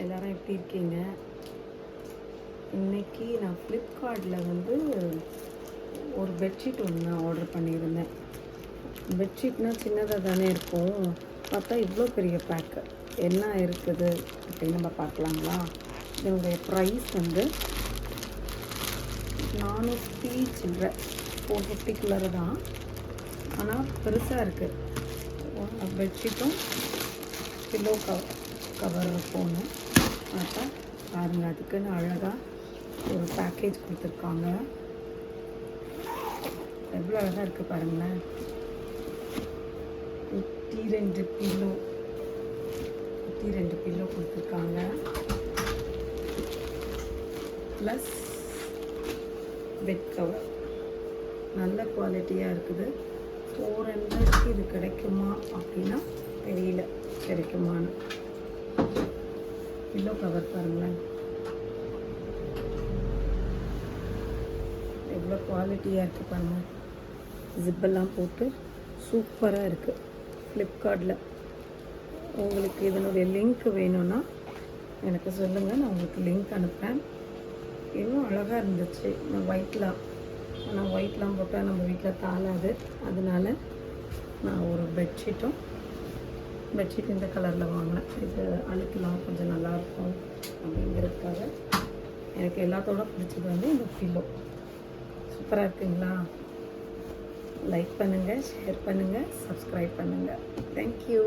எல்லோரும் எப்படி இருக்கீங்க? இன்றைக்கி நான் ஃப்ளிப்கார்ட்டில் வந்து ஒரு பெட்ஷீட் ஒன்று ஆர்டர் பண்ணியிருந்தேன். பெட்ஷீட்னால் சின்னதாக தானே இருக்கும். பார்த்தா இவ்வளோ பெரிய பேக்கு. என்ன இருக்குது அப்படின்னு நம்ம பார்க்கலாங்களா? இதனுடைய ப்ரைஸ் வந்து 400 சில்லற, 450 தான். ஆனால் பெருசாக இருக்குது. பெட்ஷீட்டும் பில்லோ கவர் ஃபோனு பார்த்தா பாருங்கள், அதுக்குன்னு அழகாக ஒரு பேக்கேஜ் கொடுத்துருக்காங்க. எவ்வளோ அழகாக இருக்குது பாருங்களேன். 52 பில்லோ கொடுத்துருக்காங்க. ப்ளஸ் பெட் கவர் நல்ல குவாலிட்டியாக இருக்குது. 400 இது கிடைக்குமா அப்படின்னா தெரியல, கிடைக்குமான்னு. பில்லோ கவர் பாருங்களேன், எவ்வளோ குவாலிட்டியாக இருக்குது பாருங்கள். ஜிப்பெல்லாம் போட்டு சூப்பராக இருக்குது. ஃப்ளிப்கார்ட்டில் உங்களுக்கு இதனுடைய லிங்க் வேணும்னா எனக்கு சொல்லுங்கள், நான் உங்களுக்கு லிங்க் அனுப்புகிறேன். இன்னும் அழகாக இருந்துச்சு. நான் ஆனால் ஒயிட்லாம் போட்டால் நம்ம வீட்டில் தாளாது. அதனால நான் ஒரு பெட்ஷீட் இந்த கலரில் வாங்கினேன். இது அழுக்கெல்லாம் கொஞ்சம் நல்லாயிருக்கும் அப்படிங்கிறதுக்காக. எனக்கு எல்லாத்தோட பிடிச்சது வந்து இந்த பில்லோ. சூப்பராக இருக்குங்களா? லைக் பண்ணுங்கள், ஷேர் பண்ணுங்கள், சப்ஸ்கிரைப் பண்ணுங்கள். தேங்க்யூ.